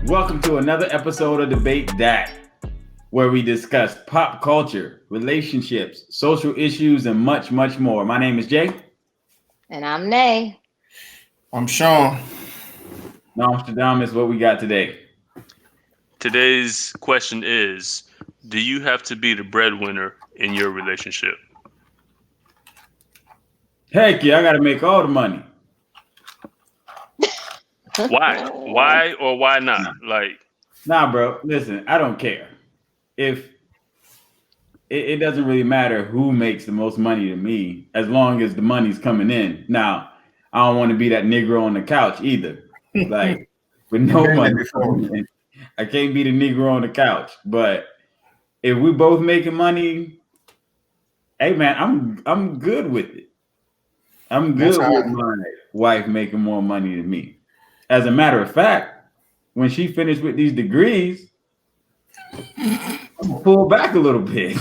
Welcome to another episode of Debate Dat, where we discuss pop culture, relationships, social issues, and much, much more. My name is Jay. And I'm Nay. I'm Sean. Nostradamus, what we got today? Today's question is, do you have to be the breadwinner in your relationship? Heck yeah, I got to make all the money. Why? Why or why not? Nah, bro, listen, I don't care. If it doesn't really matter who makes the most money to me, as long as the money's coming in. Now, I don't want to be that Negro on the couch either. Like, with no money. I can't be the Negro on the couch. But if we both making money, hey man, I'm good with it. I'm good with my wife making more money than me. As a matter of fact, when she finished with these degrees, I'm gonna pull back a little bit.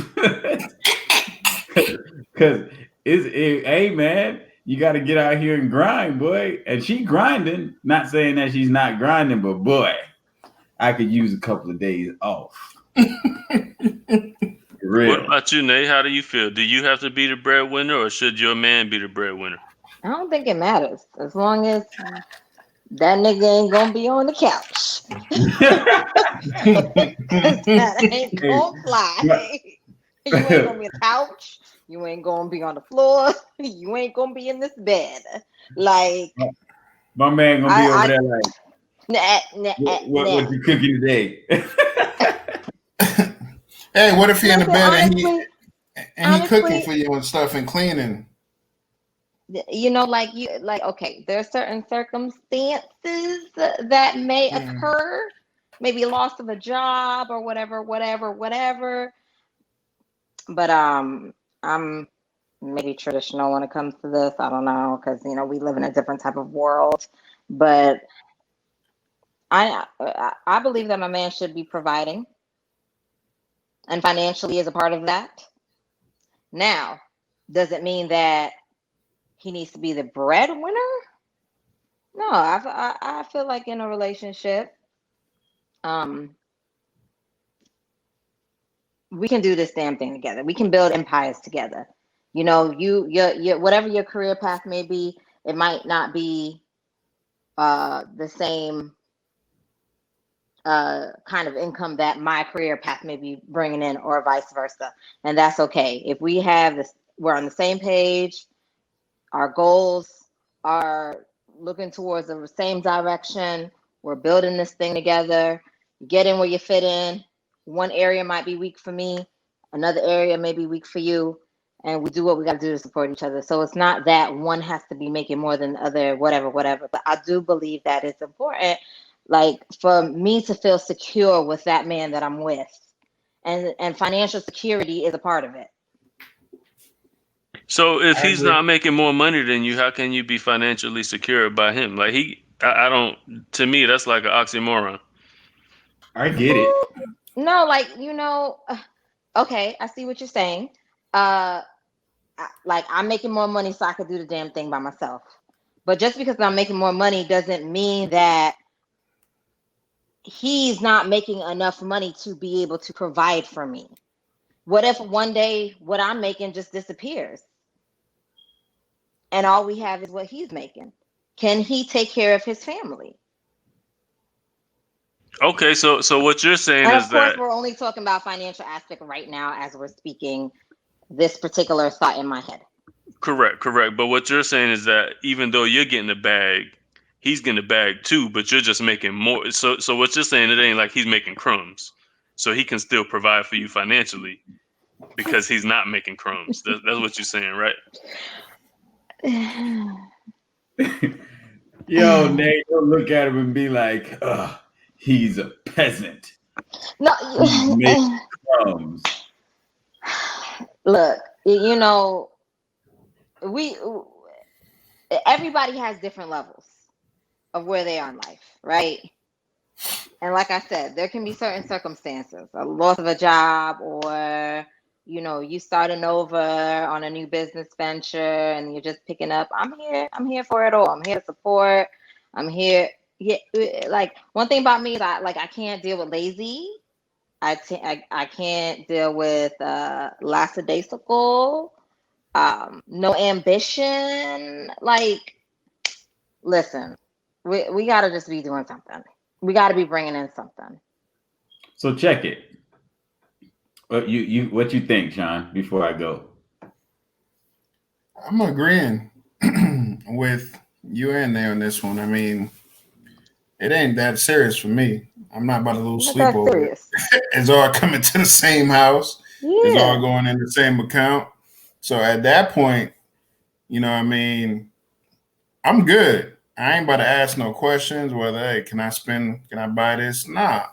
Cause hey man, you gotta get out here and grind, boy. And she grinding, not saying that she's not grinding, but boy, I could use a couple of days off. What about you, Nate? How do you feel? Do you have to be the breadwinner or should your man be the breadwinner? I don't think it matters. As long as that nigga ain't gonna be on the couch. That ain't gonna fly. You ain't gonna be on the couch. You ain't gonna be on the floor. You ain't gonna be in this bed. Like my man gonna be over there like what you cooking today? Hey, what if he in the bed and he cooking for you and stuff and cleaning? You know, okay, there are certain circumstances that may occur, maybe loss of a job or whatever. But I'm maybe traditional when it comes to this. I don't know, because we live in a different type of world. But I believe that my man should be providing, and financially is a part of that. Now, does it mean that he needs to be the breadwinner? No, I feel like in a relationship, we can do this damn thing together. We can build empires together. Your whatever your career path may be, it might not be the same kind of income that my career path may be bringing in, or vice versa, and that's okay. If we have this, we're on the same page. Our goals are looking towards the same direction. We're building this thing together. Get in where you fit in. One area might be weak for me. Another area may be weak for you. And we do what we got to do to support each other. So it's not that one has to be making more than the other, whatever. But I do believe that it's important, like, for me to feel secure with that man that I'm with. And financial security is a part of it. So if he's not making more money than you, how can you be financially secure by him? Like I don't, to me, that's like an oxymoron. I get it. No, okay, I see what you're saying. I'm making more money so I could do the damn thing by myself. But just because I'm making more money doesn't mean that he's not making enough money to be able to provide for me. What if one day what I'm making just disappears? And all we have is what he's making. Can he take care of his family? Okay, so what you're saying and is that... of course, we're only talking about financial aspect right now as we're speaking this particular thought in my head. Correct. But what you're saying is that even though you're getting the bag, he's getting the bag too, but you're just making more. So what you're saying, it ain't like he's making crumbs. So he can still provide for you financially because he's not making crumbs. That's what you're saying, right? Yo, Nate, don't look at him and be like, he's a peasant. No, he makes crumbs. Look, everybody has different levels of where they are in life, right? And like I said, there can be certain circumstances, a loss of a job, or you starting over on a new business venture and you're just picking up. I'm here for it all. I'm here to support. I'm here. Yeah, like one thing about me is I can't deal with lazy. I can't deal with lackadaisical. No ambition. Like, listen, we gotta just be doing something. We gotta be bringing in something. So check it. What you think, Sean? Before I go, I'm agreeing with you and there on this one. I mean, it ain't that serious for me. I'm not about to lose Not sleep that over it. serious. It's all coming to the same house. It's all Yeah. going in the same account. So at that point, you know, what I mean, I'm good. I ain't about to ask no questions whether, hey, can I buy this? Nah.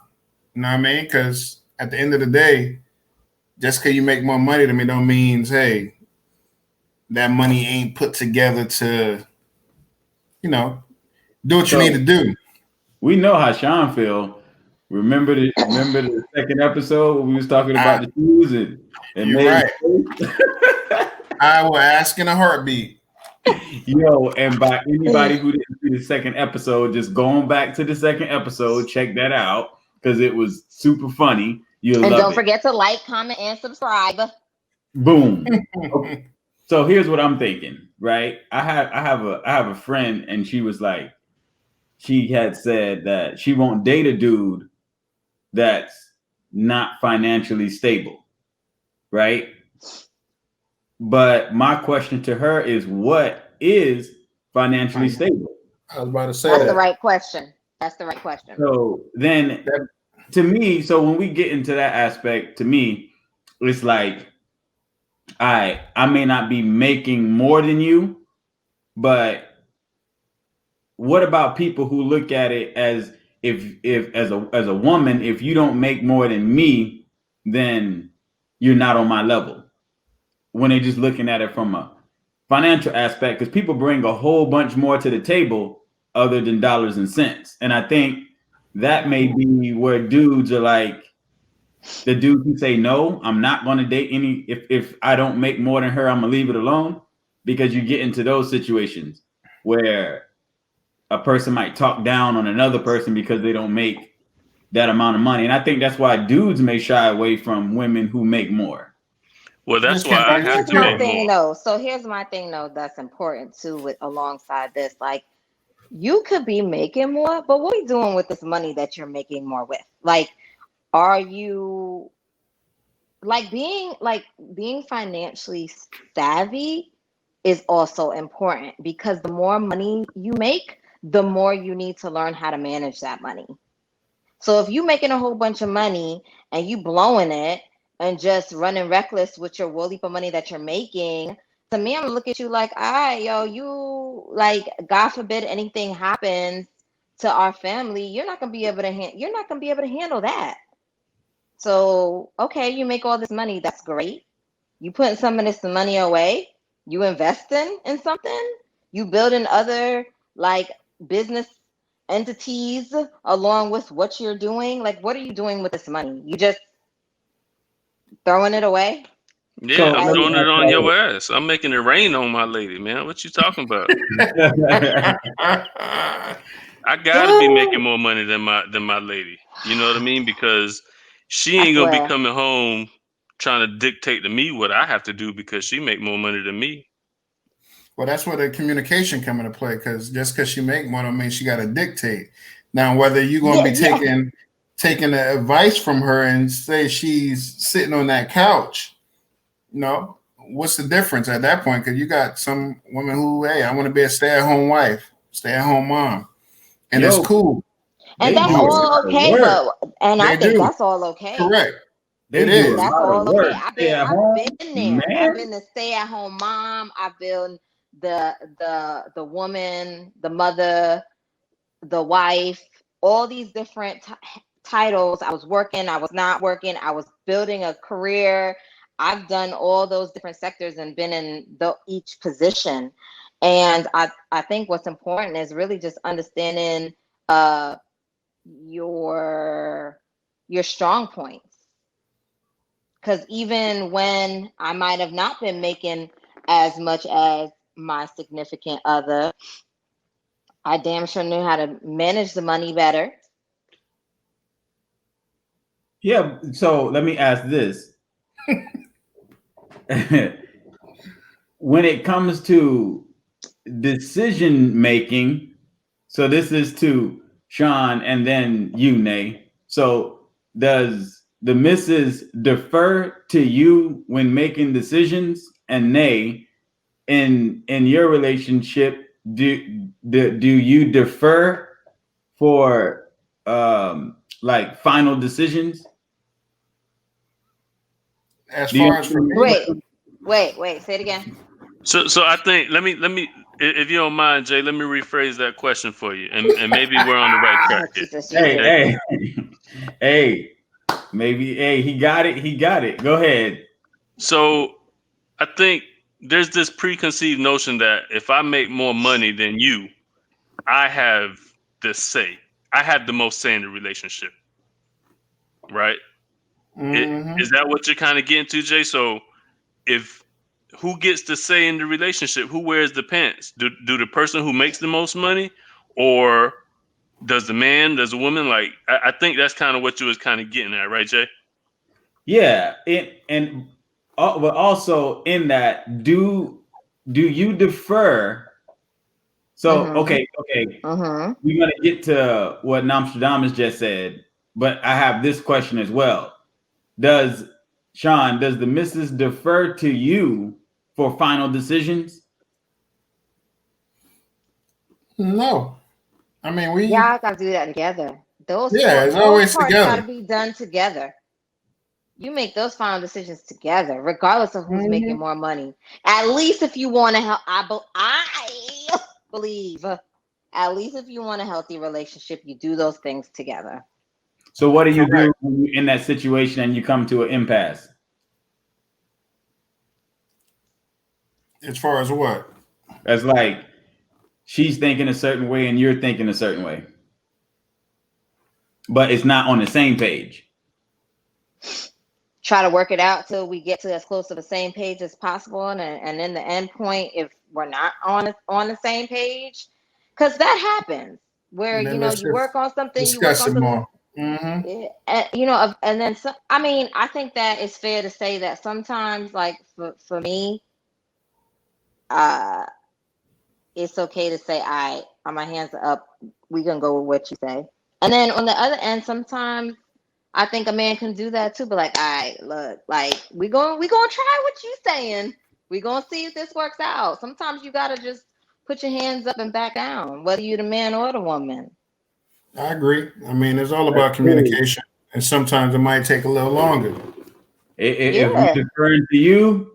You know what I mean? Because at the end of the day, just because you make more money than me don't means, hey, that money ain't put together to, you know, do what you need so to do. we know how Sean feel. Remember the second episode when we was talking about I, the shoes and you're made right. I will ask in a heartbeat. yo, and by anybody who didn't see the second episode, just going back to the second episode, check that out because it was super funny. You'll And love don't it. forget to like, comment, and subscribe. Boom. Okay. So here's what I'm thinking, right? I have a friend, and she was like, she had said that she won't date a dude that's not financially stable, right? But my question to her is, what is financially stable? I was about to say That's the that. right question. That's the right question. So then, That to me, so when we get into that aspect, to me, it's like, I may not be making more than you, but what about people who look at it as, if as a woman, if you don't make more than me, then you're not on my level. When they're just looking at it from a financial aspect, because people bring a whole bunch more to the table other than dollars and cents. And I think that may be where dudes are like, the dude who say, no, I'm not going to date any, if I don't make more than her, I'm gonna leave it alone. Because you get into those situations where a person might talk down on another person because they don't make that amount of money. And I think that's why dudes may shy away from women who make more. Well, you that's just can't why I So make have here's to my make two. thing more. though. So here's my thing though that's important too with alongside this. Like you could be making more, but what are you doing with this money that you're making more with? Like, are you being financially savvy is also important because the more money you make, the more you need to learn how to manage that money. So if you making a whole bunch of money and you blowing it and just running reckless with your woolly for money that you're making, to me, I'm gonna look at you like, all right, yo, you like, God forbid anything happens to our family, you're not gonna be able to you're not gonna be able to handle that. So okay, you make all this money, that's great. You putting some of this money away, you investing in something, you building other like business entities along with what you're doing. Like, what are you doing with this money? You just throwing it away? Yeah, So I'm let me Like, throwing it ask on y'all your ass. I'm making it rain on my lady, man. What you talking about? this. I gotta be making more money than my lady. You know what I mean? Because she I ain't gonna be swear. coming home trying to dictate to me what I have to do because she make more money than me. Well, that's where the communication come into play. Because just because she make more don't mean she got to dictate. Now, whether you're going to Yeah, be yeah. taking the advice from her and say she's sitting on that couch, what's the difference at that point? Because you got some women who, hey, I want to be a stay-at-home wife, stay-at-home mom, and it's Yo, cool. And they You that's do know, a all lot of okay, work. but and I they think do that's all okay. correct. It They do a is. That's lot of all okay. work. Stay at I've home, been there. I've man. been the stay-at-home mom. I've been the woman, the mother, the wife, all these different titles. I was working, I was not working, I was building a career. I've done all those different sectors and been in each position. And I think what's important is really just understanding uh, your strong points. Because even when I might have not been making as much as my significant other, I damn sure knew how to manage the money better. Yeah. So let me ask this. When it comes to decision making, so this is to Sean and then you, Nay. So does the missus defer to you when making decisions? And Nay, in your relationship, do you defer for like final decisions? As Do you far as for me, Wait. Say it again. So I think let me if you don't mind, Jay, let me rephrase that question for you, and maybe we're on the right track Oh, here. Jesus. hey, hey, maybe, hey, he got it. Go ahead. So I think there's this preconceived notion that if I make more money than you, I have the say. I have the most say in the relationship, right? Is that what you're kind of getting to, Jay? So if who gets the say in the relationship? Who wears the pants? Do the person who makes the most money, or does the man? Does the woman? Like I think that's kind of what you was kind of getting at, right, Jay? Yeah, but also in that, do you defer? So okay, we're gonna get to what Nostradamus just said, but I have this question as well. Does Sean, does the missus defer to you for final decisions? no. I mean, Y'all gotta do that together. it's Those always parts gotta together. be done together. You make those final decisions together, regardless of who's making more money. At least if you want to help, I believe. At least if you want a healthy relationship, you do those things together. So what do you do when you're in that situation and you come to an impasse? As far as what? That's like she's thinking a certain way and you're thinking a certain way, but it's not on the same page. Try to work it out till we get to as close to the same page as possible, and in the end point, if we're not on the same page, because that happens where And then let's you just work on something, discuss it more. Mm-hmm. and then so, I mean, I think that it's fair to say that sometimes, like for me, uh, it's okay to say, my hands are up. We gonna go with what you say, and then on the other end, sometimes I think a man can do that too, but like, look, like we gonna try what you saying. We gonna see if this works out. Sometimes you gotta just put your hands up and back down, whether you're the man or the woman. I agree. I mean, it's all That's about cool. communication, and sometimes it might take a little longer. If we Yeah. deferring to you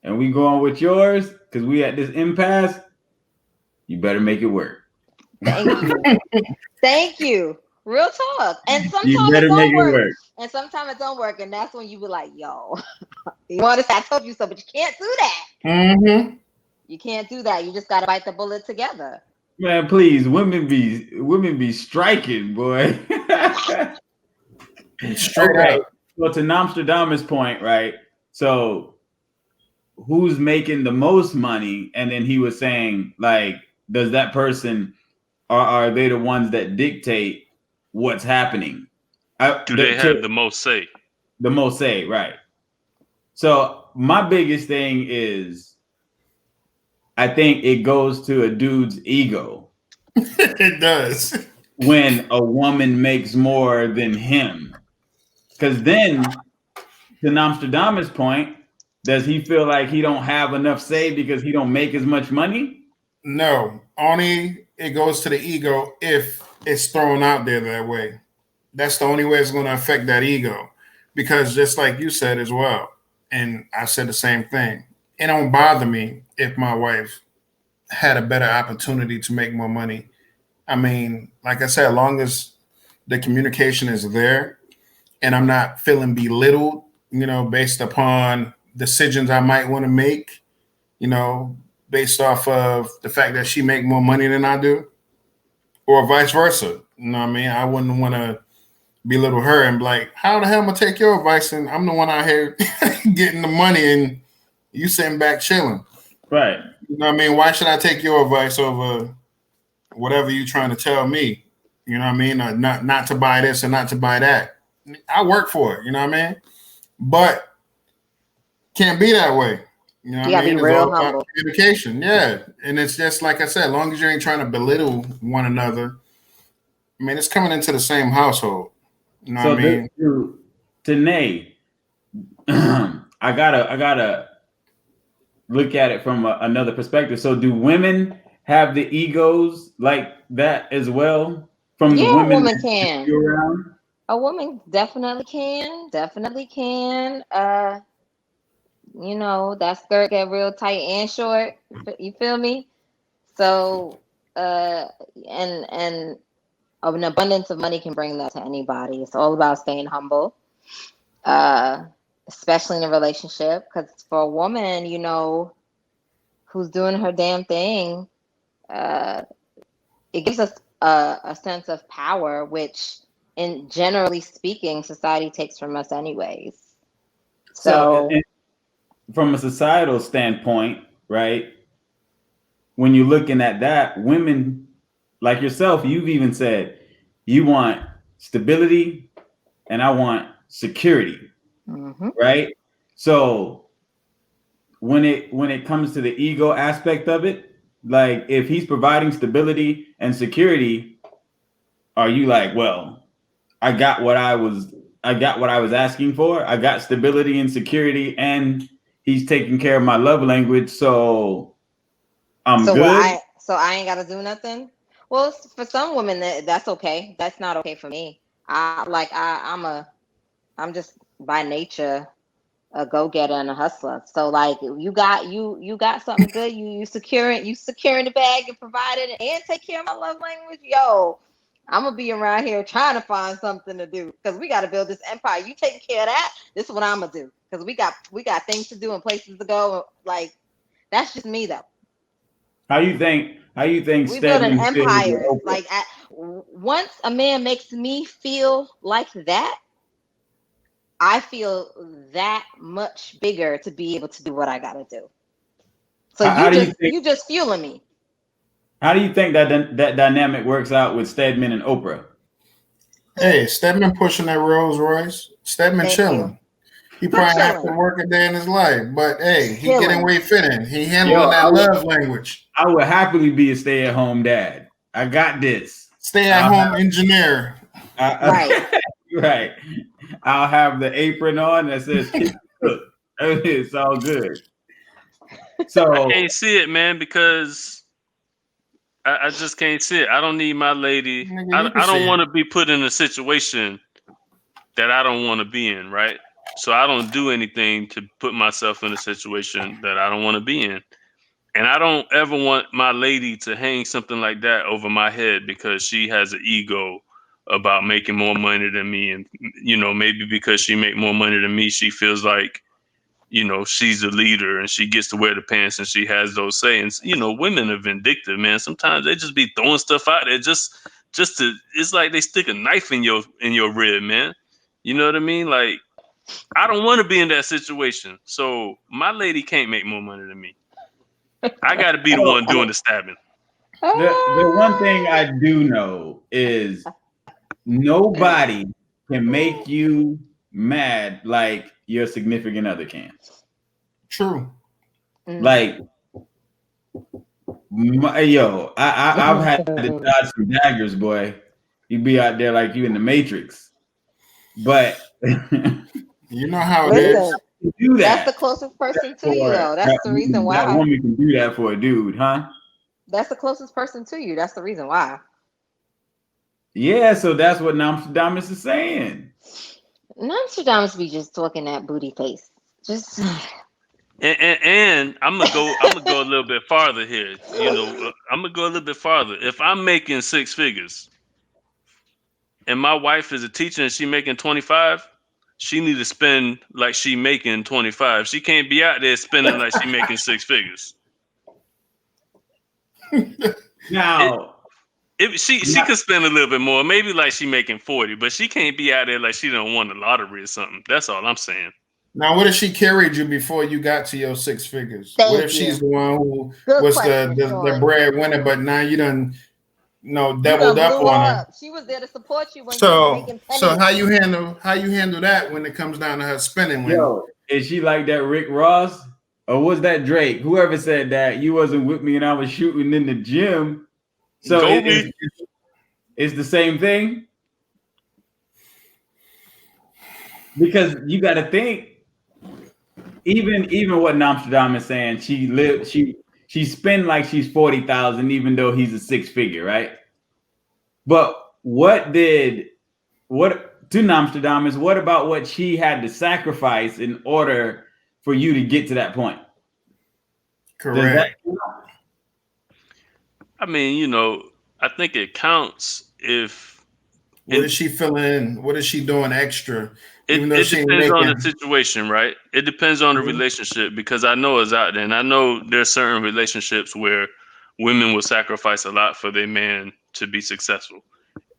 and we go on with yours because we at this impasse, you better make it work. Thank you. Thank you. Real talk. And You sometimes it better make don't it work. work. And sometimes it don't work. And that's when you be like, yo, you want to say I told you so, but you can't do that. Mm-hmm. You can't do that. You just gotta bite the bullet together. Man, please, women be striking, boy. Straight Okay, up. well, to Nostradamus' point, right? So, who's making the most money? And then he was saying, like, does that person are they the ones that dictate what's happening? Do they have the most say? The most say, right? So, my biggest thing is, I think it goes to a dude's ego It does. when a woman makes more than him. Because then, to Nostradamus' point, does he feel like he don't have enough say because he don't make as much money? No, only it goes to the ego if it's thrown out there that way. That's the only way it's going to affect that ego. Because just like you said as well, and I said the same thing, it don't bother me if my wife had a better opportunity to make more money. I mean, like I said, as long as the communication is there and I'm not feeling belittled, based upon decisions I might want to make, you know, based off of the fact that she make more money than I do, or vice versa. You know what I mean? I wouldn't want to belittle her and be like, how the hell am I take your advice and I'm the one out here getting the money and you sitting back chilling? Right. You know what I mean? Why should I take your advice over whatever you're trying to tell me. You know what I mean? Or not to buy this and not to buy that. I work for it. You know what I mean? But can't be that way. You know what I mean? It's all about communication. Yeah. And it's just like I said, as long as you ain't trying to belittle one another, I mean, it's coming into the same household. You know what I mean? To Nay, I gotta look at it from another perspective. So do women have the egos like that as well from the women a woman can. You're around? A woman definitely can. You know, that skirt get real tight and short. You feel me? So, and an abundance of money can bring that to anybody. It's all about staying humble, especially in a relationship. Because for a woman, you know, who's doing her damn thing, it gives us a sense of power, which, in generally speaking, society takes from us anyways. So from a societal standpoint, right? When you're looking at that, women like yourself, you've even said you want stability and I want security, right? So when it comes to the ego aspect of it, like if he's providing stability and security, are you like, well, I got what I was asking for. I got stability and security, and he's taking care of my love language, so I'm good. So I ain't gotta do nothing. Well, for some women, that's okay. That's not okay for me. I'm just by nature a go-getter and a hustler. So like you got something good. You securing the bag and provided and take care of my love language. Yo, I'm gonna be around here trying to find something to do because we got to build this empire. You taking care of that? This is what I'm gonna do because we got things to do and places to go. Like that's just me though. How you think we build an empire? Like once a man makes me feel like that, I feel that much bigger to be able to do what I gotta do. So you just fueling me. How do you think that dynamic works out with Stedman and Oprah? Hey, Stedman pushing that Rolls Royce. Stedman chilling. He probably have to work a day in his life, but hey, he getting way fitting. He handling that love language. I would happily be a stay-at-home dad. I got this. Stay-at-home engineer. Right. Right. I'll have the apron on that says cook. It's all good. So I can't see it, man, because I just can't see it. I don't need my lady. I don't want to be put in a situation that I don't want to be in, right? So I don't do anything to put myself in a situation that I don't want to be in. And I don't ever want my lady to hang something like that over my head because she has an ego about making more money than me. And, you know, maybe because she make more money than me, she feels like, you know, she's the leader and she gets to wear the pants and she has those sayings. You know, women are vindictive, man. Sometimes they just be throwing stuff out there just to, it's like they stick a knife in your rib, man. You know what I mean? Like, I don't want to be in that situation. So my lady can't make more money than me. I got to be the one doing the stabbing. The one thing I do know is nobody can make you mad like your significant other can. True. Like, I've had to dodge some daggers, boy. You be out there like you in the Matrix. But you know how it is. Do that. That's the closest person to you, though. That's the reason why. That woman can do that for a dude, huh? That's the closest person to you. That's the reason why. Yeah, so that's what Nostradamus is saying. Nostradamus be just talking that booty face. Just. And I'm gonna go a little bit farther here. You know, I'm gonna go a little bit farther. If I'm making 6 figures, and my wife is a teacher and she making 25. She need to spend like she making 25. She can't be out there spending like she making 6 figures. Now, she could spend a little bit more, maybe like she making 40, but she can't be out there like she don't won the lottery or something. That's all I'm saying. Now, what if she carried you before you got to your 6 figures? What if she's the one who was the breadwinner, but now you done doubled up blew on her. up. She was there to support you when you were making pennies. So how you handle that when it comes down to her spending? Yo, is she like that Rick Ross? Or was that Drake? Whoever said that you wasn't with me and I was shooting in the gym. So it's the same thing. Because you got to think, even what Namsterdam is saying, she spend like she's 40,000, even though he's a six figure, right? But what to Namsterdam is what about what she had to sacrifice in order for you to get to that point? Correct. I mean, I think it counts if. What is she feeling? What is she doing extra? It depends on the situation, right? It depends on the relationship, because I know it's out there, and I know there's certain relationships where women will sacrifice a lot for their man to be successful,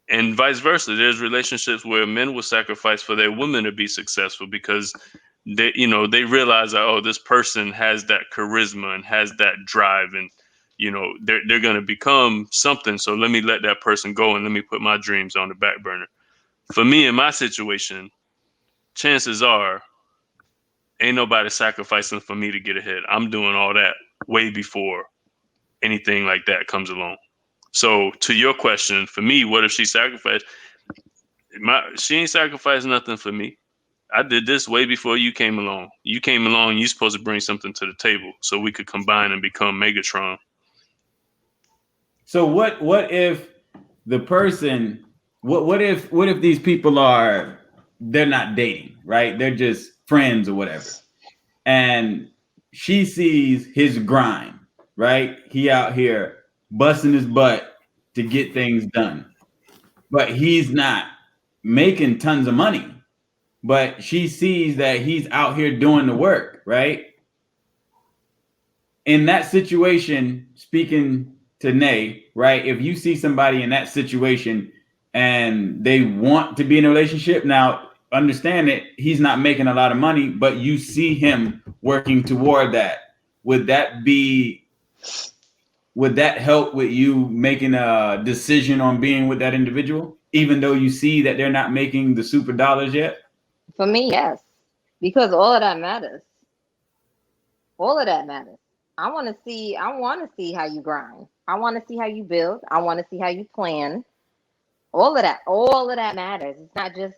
and vice versa. There's relationships where men will sacrifice for their women to be successful because they realize that, this person has that charisma and has that drive, and they're going to become something. So let me let that person go and let me put my dreams on the back burner. For me, in my situation, chances are ain't nobody sacrificing for me to get ahead. I'm doing all that way before anything like that comes along. So to your question, for me, what if she sacrificed? She ain't sacrificed nothing for me. I did this way before you came along. You came along, you're supposed to bring something to the table so we could combine and become Megatron. So what if the person, what if these people they're not dating, right? They're just friends or whatever. And she sees his grind, right? He out here busting his butt to get things done. But he's not making tons of money. But she sees that he's out here doing the work, right? In that situation, speaking to Nay, right? If you see somebody in that situation and they want to be in a relationship, now understand that he's not making a lot of money, but you see him working toward that. Would that help with you making a decision on being with that individual, even though you see that they're not making the super dollars yet? For me, yes, because all of that matters. All of that matters. I want to see how you grind. I want to see how you build. I want to see how you plan. All of that matters. It's not just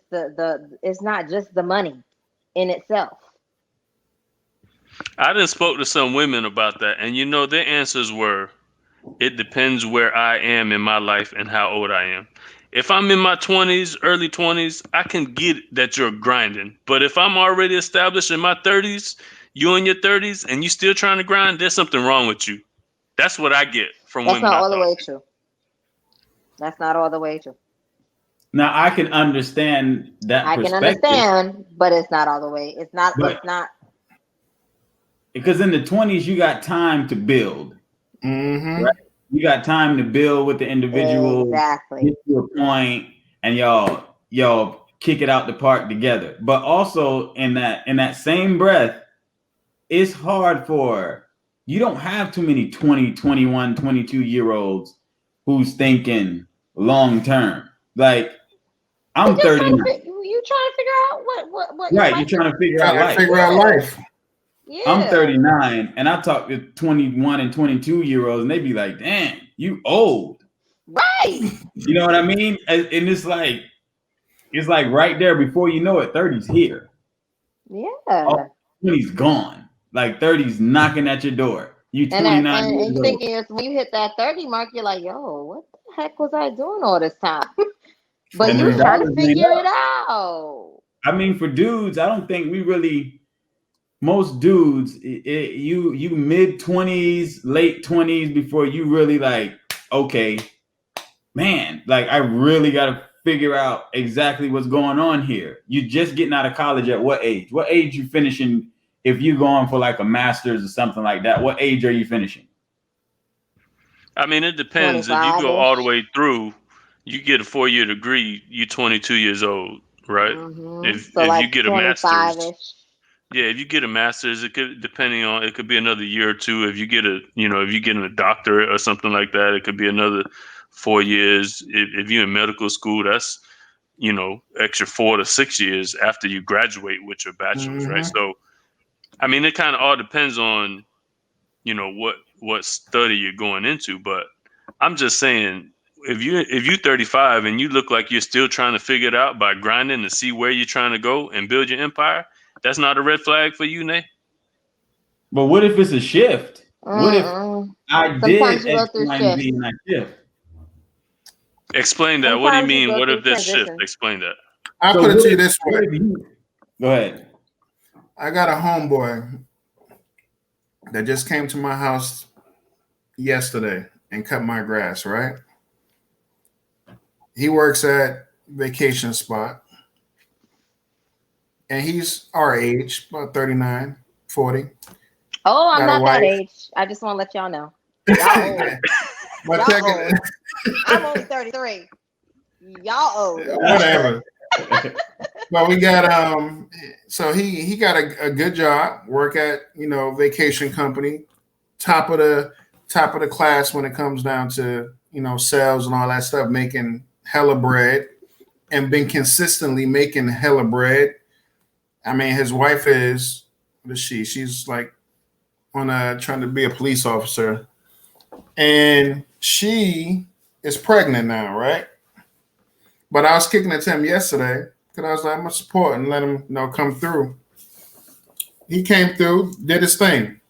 it's not just the money in itself. I done spoke to some women about that, and their answers were, it depends where I am in my life and how old I am. If I'm in my 20s, early 20s, I can get that you're grinding. But if I'm already established in my 30s, you in your 30s, and you still trying to grind, there's something wrong with you. That's what I get from women. That's not all the way true. That's not all the way true. Now I can understand that. I can understand, but it's not all the way. It's not. Because in the 20s you got time to build. Mm-hmm. Right? You got time to build with the individual. Exactly. Get to a point, and y'all kick it out the park together. But also in that same breath, it's hard you don't have too many 20, 21, 22-year-olds who's thinking long term. Like, I'm 39. You trying to figure out what right, you're trying to figure out life. Yeah. I'm 39 and I talk to 21 and 22-year-olds and they be like, damn, you old. Right. You know what I mean? And it's like right there before you know it, 30's here. Yeah. 20's gone. Like 30's knocking at your door. You 29 and years you old. thinking when you hit that 30 mark, you're like, yo, what the heck was I doing all this time? But you trying to figure it out. I mean, for dudes, I don't think we really. Most dudes, you mid 20s, late 20s before you really like, okay, man, like I really got to figure out exactly what's going on here. You just getting out of college at what age? What age you finishing? If you going for like a master's or something like that, what age are you finishing? I mean, it depends. If you go all the way through, you get a 4-year degree, you're 22 years old, right? Mm-hmm. If like you get a master's. Yeah, if you get a master's, it could be another year or two. If you get if you're getting a doctorate or something like that, it could be another 4 years. If you're in medical school, that's, extra 4 to 6 years after you graduate with your bachelor's, right? So, I mean, it kind of all depends on, what study you're going into. But I'm just saying, if you're 35 and you look like you're still trying to figure it out by grinding to see where you're trying to go and build your empire, that's not a red flag for you, Nay? But what if it's a shift? What if I Sometimes did you go X, through Y, and shifts. Z and I shift? Explain that. What do you Sometimes you mean? go What through if this shift? transitions. Explain that. I'll So put it what to you if- this way. what if you- Go ahead. I got a homeboy that just came to my house yesterday and cut my grass, right? He works at vacation spot. And he's our age, about 39, 40. Oh, I'm Got a not that wife. age. I just want to let y'all know. Y'all old. But Y'all check old. it, I'm only 33. Y'all old. whatever. But we got so he got a good job, work at vacation company, top of the class when it comes down to sales and all that stuff, making hella bread and been consistently making hella bread. I mean, his wife is she's like trying to be a police officer, and she is pregnant now, right? But I was kicking it to him yesterday because I was like, I'm gonna support and let him come through. He came through, did his thing,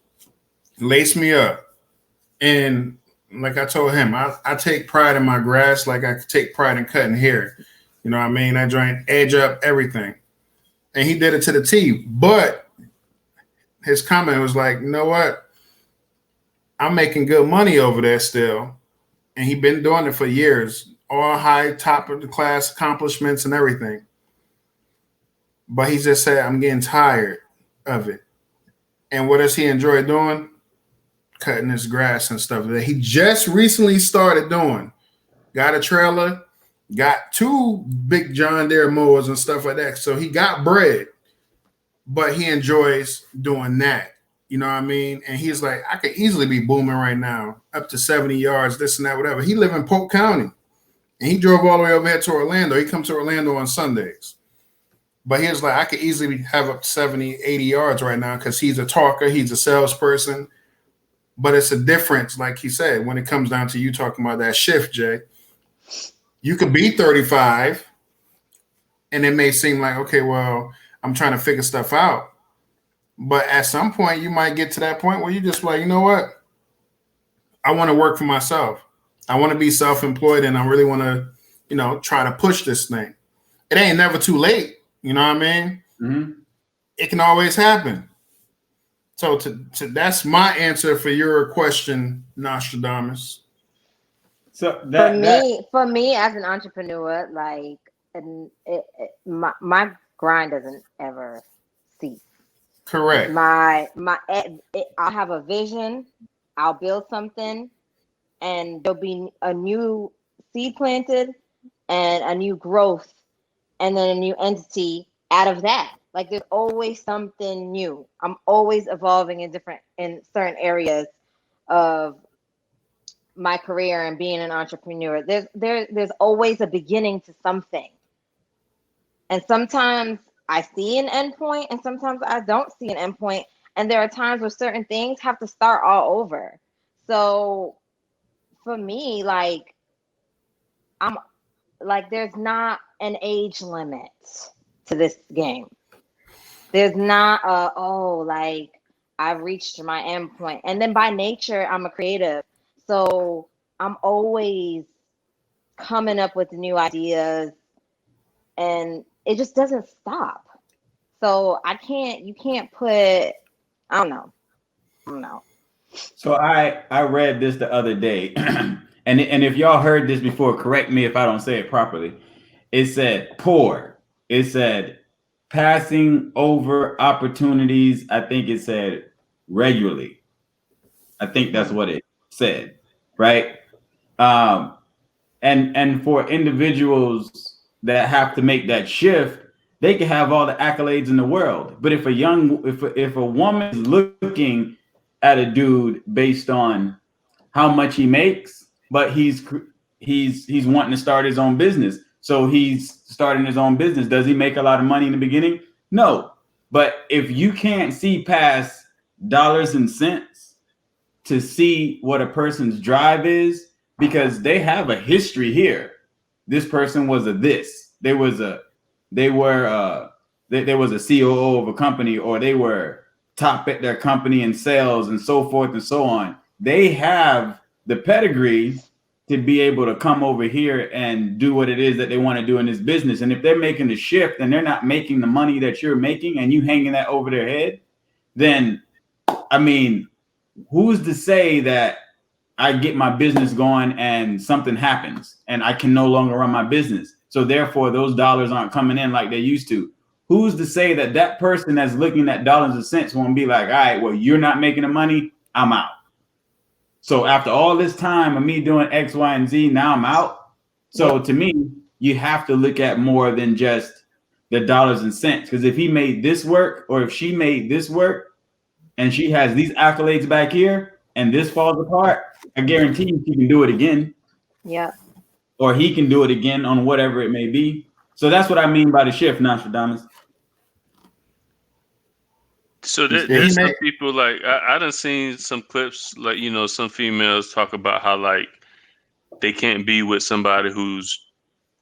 laced me up, and like I told him, I take pride in my grass like I take pride in cutting hair. You know what I mean? I joint edge up everything. And he did it to the T. But his comment was like, you know what? I'm making good money over there still. And he's been doing it for years. All high, top of the class accomplishments and everything. But he just said, I'm getting tired of it. And what does he enjoy doing? Cutting his grass and stuff that he just recently started doing. Got a trailer, got 2 big John Deere mowers and stuff like that. So he got bread, but he enjoys doing that. You know what I mean? And he's like, I could easily be booming right now, up to 70 yards, this and that, whatever. He live in Polk County, and he drove all the way over here to Orlando. He comes to Orlando on Sundays. But he was like, I could easily have up to 70, 80 yards right now because he's a talker, he's a salesperson. But it's a difference, like he said, when it comes down to you talking about that shift, Jay. You could be 35, and it may seem like, okay, well, I'm trying to figure stuff out. But at some point, you might get to that point where you just like, you know what? I want to work for myself. I want to be self-employed, and I really want to, try to push this thing. It ain't never too late. You know what I mean? Mm-hmm. It can always happen. So that's my answer for your question, Nostradamus. So for me as an entrepreneur, like, my grind doesn't ever cease. Correct. I'll have a vision, I'll build something, and there'll be a new seed planted and a new growth, and then a new entity out of that. Like, there's always something new. I'm always evolving in certain areas of my career and being an entrepreneur. There's always a beginning to something. And sometimes I see an endpoint, and sometimes I don't see an endpoint. And there are times where certain things have to start all over. So for me, like, I'm like, there's not an age limit to this game. There's not like, I've reached my endpoint. And then by nature, I'm a creative. So I'm always coming up with new ideas, and it just doesn't stop. So you can't put, I don't know. So I read this the other day, and if y'all heard this before, correct me if I don't say it properly. It said poor. It said passing over opportunities. I think it said regularly. I think that's what it said, right? And for individuals that have to make that shift, they can have all the accolades in the world. But if a woman is looking at a dude based on how much he makes, but he's he's wanting to start his own business. So he's starting his own business. Does he make a lot of money in the beginning? No. But if you can't see past dollars and cents to see what a person's drive is, because they have a history here. This person was a this. They was a COO of a company, or they were top at their company in sales and so forth and so on. They have the pedigree to be able to come over here and do what it is that they want to do in this business. And if they're making the shift and they're not making the money that you're making and you hanging that over their head, then, I mean, who's to say that I get my business going and something happens and I can no longer run my business? So therefore, those dollars aren't coming in like they used to. Who's to say that that person that's looking at dollars and cents won't be like, all right, well, you're not making the money, I'm out. So after all this time of me doing X, Y, and Z, now I'm out. So to me, you have to look at more than just the dollars and cents. Because if he made this work, or if she made this work, and she has these accolades back here, and this falls apart, I guarantee you she can do it again. Yeah. Or he can do it again on whatever it may be. So that's what I mean by the shift, Nostradamus. So there's some people, like I done seen some clips, like, you know, some females talk about how like they can't be with somebody who's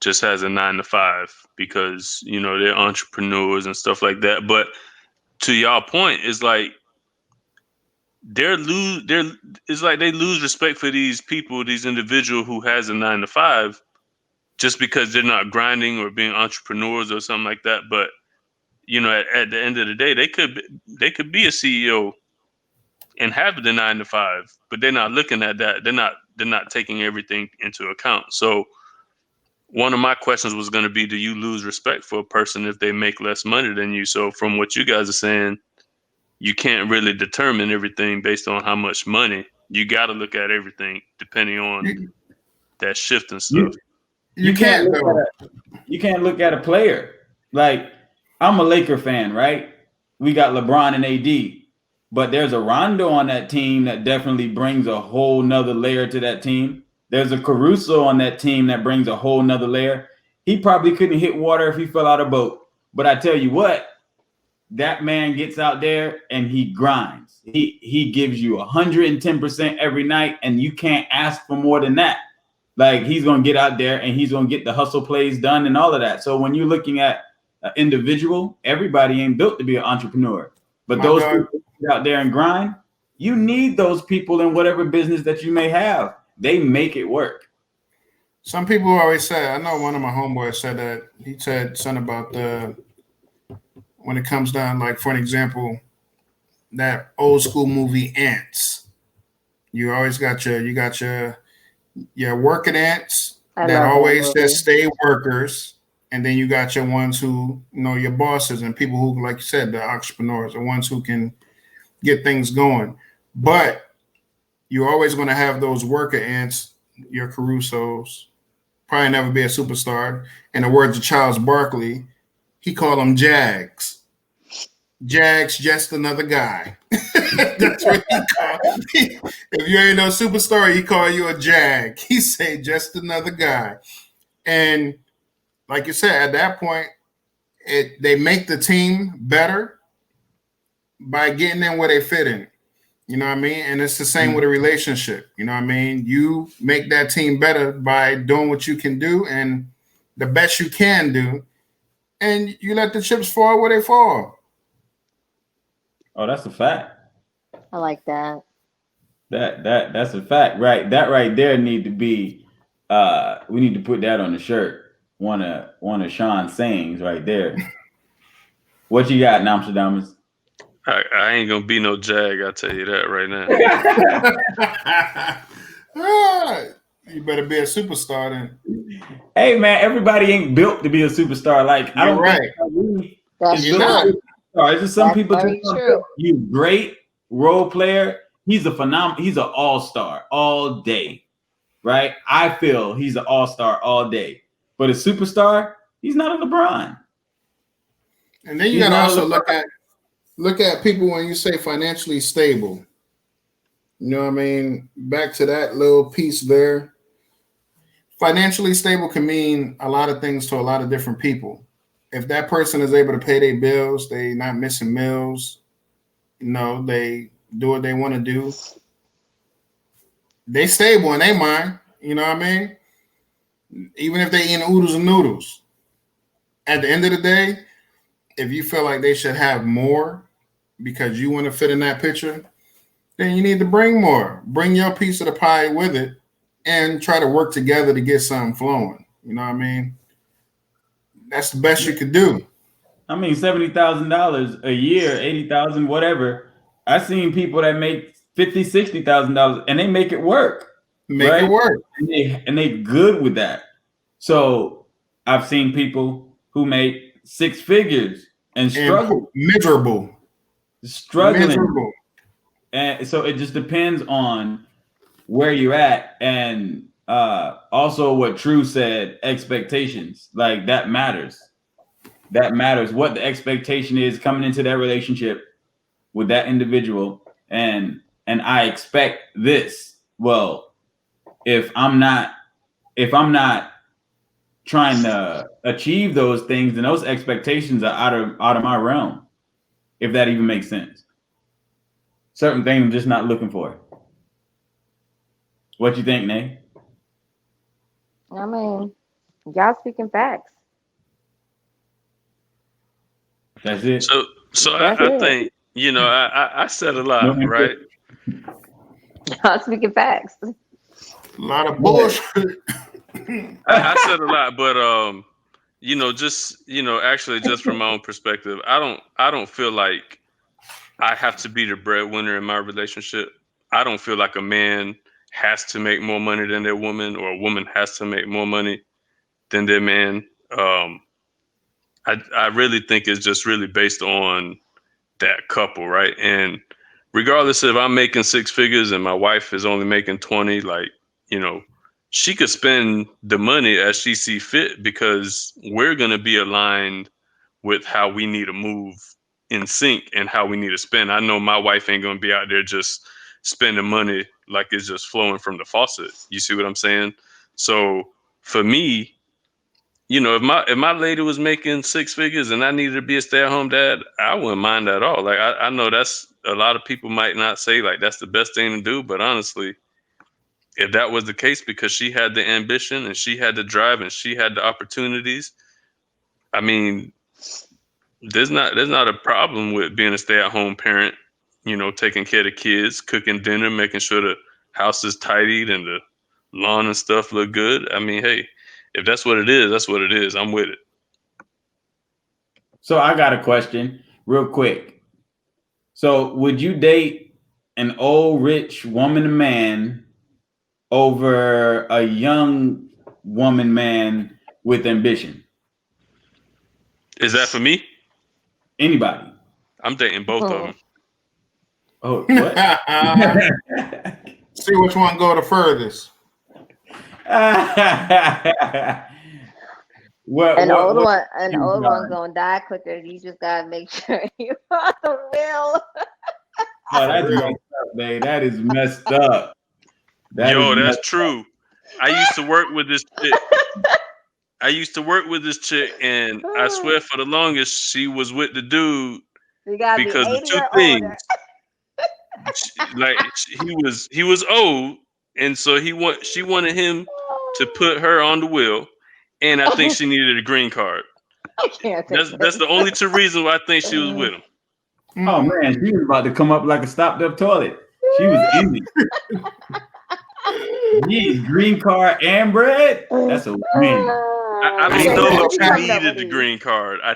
just has a 9-to-5 because, you know, they're entrepreneurs and stuff like that. But to y'all point, is like it's like they lose respect for these people, these individuals who has a 9-to-5, just because they're not grinding or being entrepreneurs or something like that. But you know, at the end of the day, they could be a CEO and have the 9-to-5, but they're not looking at that. They're not taking everything into account. So one of my questions was going to be, do you lose respect for a person if they make less money than you? So from what you guys are saying, you can't really determine everything based on how much money. You got to look at everything depending on that shift and stuff. You can't look at a player. Like, I'm a Laker fan, right? We got LeBron and AD, but there's a Rondo on that team that definitely brings a whole nother layer to that team. There's a Caruso on that team that brings a whole nother layer. He probably couldn't hit water if he fell out of a boat. But I tell you what, that man gets out there and he grinds. He gives you 110% every night, and you can't ask for more than that. Like, he's going to get out there and he's going to get the hustle plays done and all of that. So when you're looking at an individual, everybody ain't built to be an entrepreneur. But those people get out there and grind, you need those people in whatever business that you may have. They make it work. Some people always say, I know one of my homeboys said that, he said something about when it comes down, like, for an example, that old school movie Ants. You always got your working ants that always just stay workers. And then you got your ones who, you know, your bosses and people who, like you said, the entrepreneurs, the ones who can get things going. But you're always going to have those worker ants, your Carusos, probably never be a superstar. In the words of Charles Barkley, he called them Jags. Jags, just another guy. That's what he called. If you ain't no superstar, he call you a Jag. He say just another guy. And like you said, at that point, they make the team better by getting in where they fit in. You know what I mean? And it's the same with a relationship. You know what I mean? You make that team better by doing what you can do and the best you can do, and you let the chips fall where they fall. Oh, that's a fact. I like that. That's a fact, right? That right there need to be. We need to put that on the shirt. One of Sean's sayings right there. What you got, Nostradamus? I ain't gonna be no Jag. I'll tell you that right now. You better be a superstar then. Hey man, everybody ain't built to be a superstar. Like, I don't think you're not. It's just some people think you great role player. He's a phenomenal. He's an all-star all day, right? I feel he's an all-star all day. But a superstar, he's not a LeBron. And then you got to also look at people when you say financially stable. You know what I mean? Back to that little piece there. financially stable can mean a lot of things to a lot of different people. If that person is able to pay their bills, they not missing meals, they do what they want to do. They stable in their mind, you know what I mean? Even if they eating oodles and noodles. At the end of the day, if you feel like they should have more because you want to fit in that picture, then you need to bring more. Bring your piece of the pie with it and try to work together to get something flowing. You know what I mean? That's the best you could do. I mean, $70,000 a year, 80,000, whatever. I've seen people that make $50,000, $60,000 and they make it work. Make it work. And they good with that. So I've seen people who make six figures and struggle. Miserable. Struggling. Miserable. And so it just depends on where you're at. And also what True said, expectations. Like that matters. That matters what the expectation is coming into that relationship with that individual. And I expect this. Well, if I'm not trying to achieve those things, then those expectations are out of my realm. If that even makes sense. Certain things I'm just not looking for. What you think, Nay? I mean, y'all speaking facts. That's it. So I think, I said a lot, right? Y'all speaking facts. A lot of bullshit. I said a lot, but actually just from my own perspective, I don't feel like I have to be the breadwinner in my relationship. I don't feel like a man has to make more money than their woman, or a woman has to make more money than their man. I really think it's just really based on that couple, right? And regardless if I'm making six figures and my wife is only making 20, she could spend the money as she see fit, because we're going to be aligned with how we need to move in sync and how we need to spend. I know my wife ain't going to be out there just spending money like it's just flowing from the faucet. You see what I'm saying? So for me, if my lady was making six figures and I needed to be a stay-at-home dad, I wouldn't mind at all. Like I know that's a lot of people might not say like that's the best thing to do, but honestly, if that was the case, because she had the ambition and she had the drive and she had the opportunities, I mean, there's not a problem with being a stay-at-home parent, taking care of the kids, cooking dinner, making sure the house is tidied and the lawn and stuff look good. I mean, hey, if that's what it is, that's what it is. I'm with it. So I got a question real quick. So would you date an old rich woman man over a young woman man with ambition? Is that for me? Anybody? I'm dating both of them. Oh, what? See which one go the furthest. An old one gonna die quicker. You just gotta make sure you are real. Oh, that's messed up, babe. That is messed up. That's true. I used to work with this chick. And I swear for the longest she was with the dude because of two things. He was old, and so she wanted him to put her on the wheel, and I think she needed a green card. That's the only two reasons why I think she was with him. Oh man, she was about to come up like a stopped up toilet. She was in it. Green card and bread. That's a win. I don't know if she needed the green card. I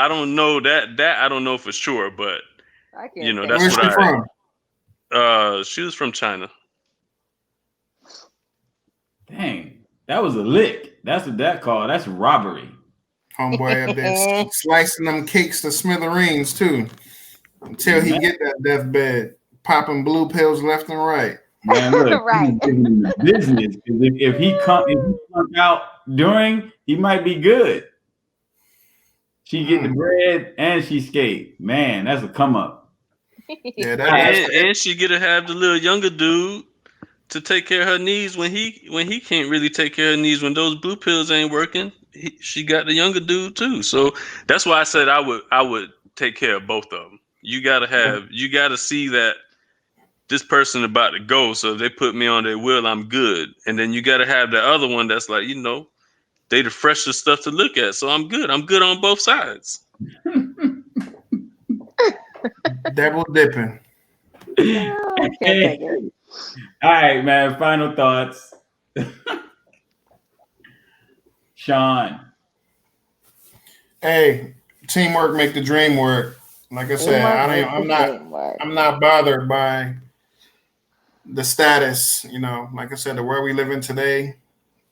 don't know that I don't know for sure, but that's Where's what she from? She was from China. Dang, that was a lick. That's what that called. That's robbery. Homeboy up there slicing them cakes to smithereens too, until he get that deathbed, popping blue pills left and right. Man, look, right. He's giving him the business. If he comes out during, he might be good. She get the bread and she skate. Man, that's a come up. Yeah, and she get to have the little younger dude to take care of her needs when he can't really take care of her needs when those blue pills ain't working. She got the younger dude too. So that's why I said I would take care of both of them. You gotta see that this person about to go. So if they put me on their will, I'm good. And then you gotta have the other one that's like, they the freshest stuff to look at. So I'm good. I'm good on both sides. Double dipping. Oh, I can't take it. All right, man. Final thoughts. Sean. Hey, teamwork make the dream work. Like I said, Teamwork makes the dream work. I'm not bothered by the status. Like I said, the world we live in today.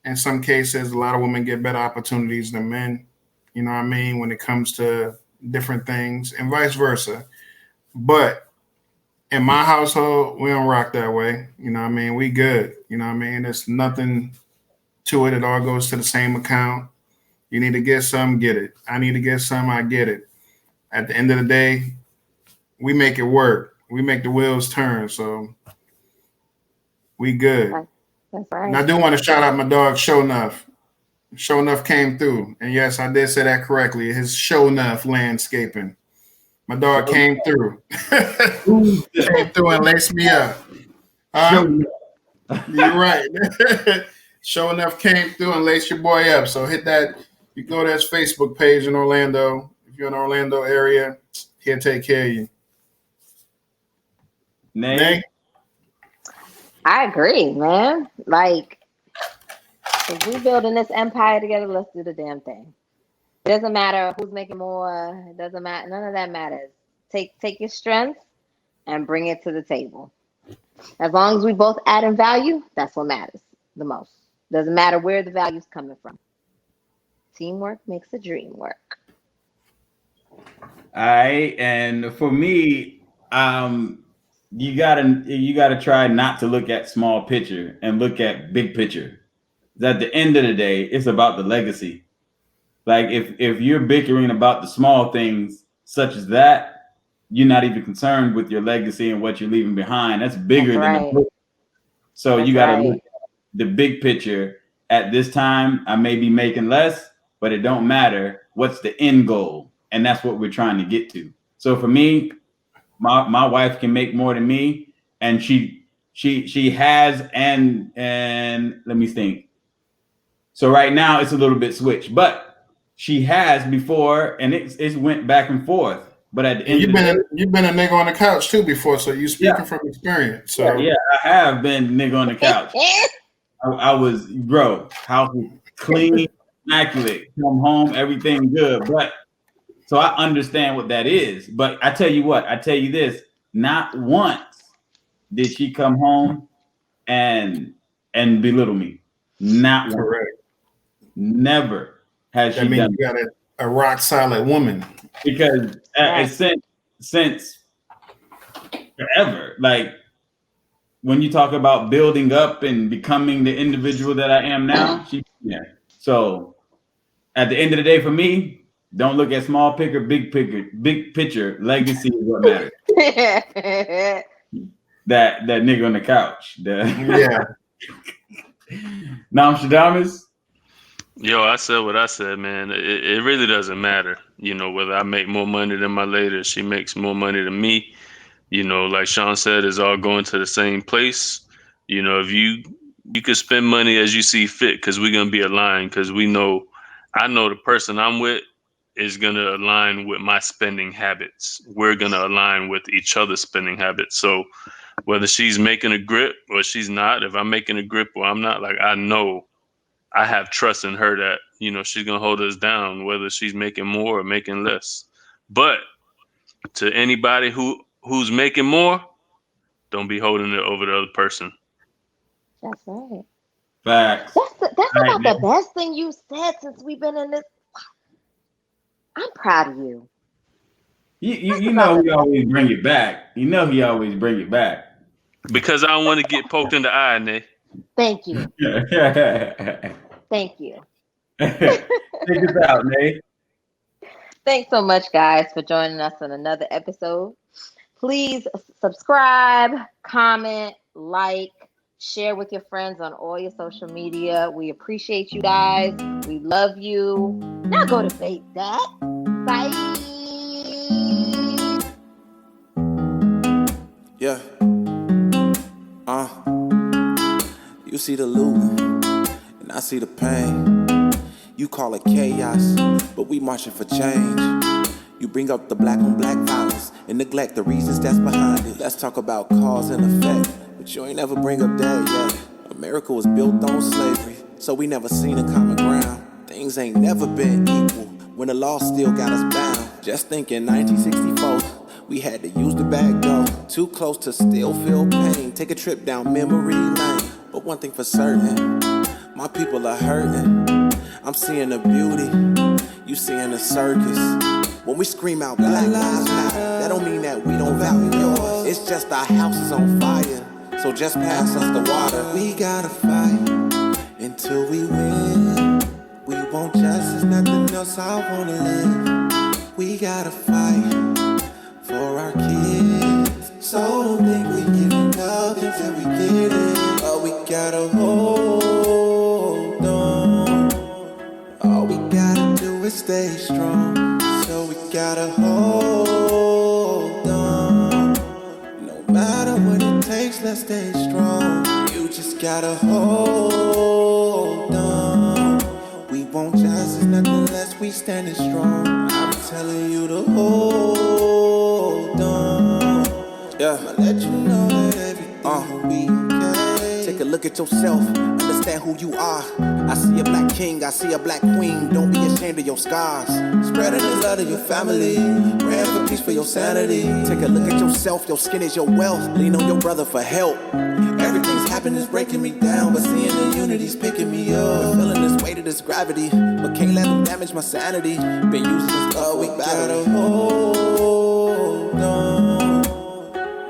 In some cases, a lot of women get better opportunities than men. You know what I mean? When it comes to different things, and vice versa. But in my household, we don't rock that way. You know what I mean? We good. You know what I mean? There's nothing to it. It all goes to the same account. You need to get some, get it. I need to get some, I get it. At the end of the day, we make it work. We make the wheels turn. So we good. That's right. And I do want to shout out my dog, Show Enough. Show Enough came through. And yes, I did say that correctly. His Show Enough landscaping. My dog came through. Came through and laced me up. You're right. Show Enough came through and laced your boy up. So hit that. You go to his Facebook page in Orlando. If you're in the Orlando area, he'll take care of you. Nay? I agree, man. Like, if we building this empire together, let's do the damn thing. It doesn't matter who's making more. It doesn't matter. None of that matters. Take your strengths and bring it to the table. As long as we both add in value, that's what matters the most. Doesn't matter where the value's coming from. Teamwork makes the dream work. All right, and for me, you gotta try not to look at small picture and look at big picture. At the end of the day, it's about the legacy. Like if you're bickering about the small things such as that, you're not even concerned with your legacy and what you're leaving behind. That's bigger than the book. So you got to look at the big picture. At this time, I may be making less, but it don't matter. What's the end goal? And that's what we're trying to get to. So for me, my wife can make more than me, and she has and let me think. So right now it's a little bit switched, but she has before, and it went back and forth. But at the end you've been a nigga on the couch too before, so you speaking from experience. So yeah, I have been nigga on the couch. I was, bro, house was clean, immaculate, come home, everything good. But so I understand what that is. But I tell you this, not once did she come home and belittle me. Not once. correct. Never has she done. You got a rock solid woman. Because since forever, like when you talk about building up and becoming the individual that I am now, So at the end of the day, for me, don't look at small picture, big picture. Legacy is what matters. that nigga on the couch. Nostradamus. Yo, I said what I said, man. It really doesn't matter, whether I make more money than my lady, she makes more money than me. Like Sean said, it's all going to the same place. If you could spend money as you see fit, because we're gonna be aligned. Because I know the person I'm with is gonna align with my spending habits. We're gonna align with each other's spending habits. So whether she's making a grip or she's not, if I'm making a grip or I'm not, like I know. I have trust in her that, she's going to hold us down, whether she's making more or making less. But to anybody who's making more, don't be holding it over the other person. That's right. Facts. That's about the best thing you said since we've been in this. I'm proud of you. You know he always bring it back. You know he always bring it back. Because I don't want to get poked in the eye, Nate. Thank you. Thank you. Take us out, Nate. Thanks so much, guys, for joining us on another episode. Please subscribe, comment, like, Share with your friends on all your social media. We appreciate you guys. We love you. Now go debate that. Bye. Yeah. You see the loot, and I see the pain. You call it chaos, but we marching for change. You bring up the black on black violence and neglect the reasons that's behind it. Let's talk about cause and effect, but you ain't ever bring up that yet. America was built on slavery, so we never seen a common ground. Things ain't never been equal when the law still got us bound. Just think in 1964, we had to use the back door. Too close to still feel pain. Take a trip down memory lane. But one thing for certain, my people are hurting. I'm seeing the beauty, you seeing the circus. When we scream out Black Lives Matter, that don't mean that we don't value yours. It's just our house is on fire, so just pass us the water. We gotta fight until we win. We want justice, nothing else I wanna live. We gotta fight for our kids, so don't think we giving up until we get it. Oh, we gotta hold on. All we gotta do is stay strong. So we gotta hold on. No matter what it takes, let's stay strong. You just gotta hold on. We want justice, nothing less, we standing strong. I'm telling you to hold on. Yeah, I'ma let you know that everything will be okay. Take a look at yourself, understand who you are. I see a black king, I see a black queen. Don't be ashamed of your scars. Spreading the love of your family, praying for peace for your sanity. Take a look at yourself, your skin is your wealth. Lean on your brother for help. Everything's happening is breaking me down, but seeing the unity's picking me up. Feeling this weight of this gravity, but can't let them damage my sanity. Been using this love, we gotta hold on.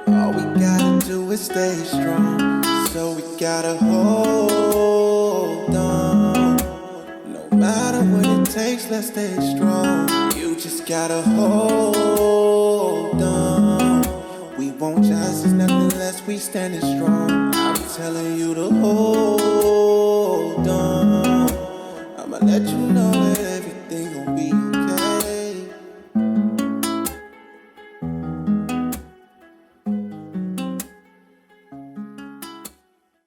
All we gotta do is stay strong. So we gotta hold on. No matter what it takes, let's stay strong. You just gotta hold on. We want justice, nothing less, we standing strong. I'm telling you to hold on. I'ma let you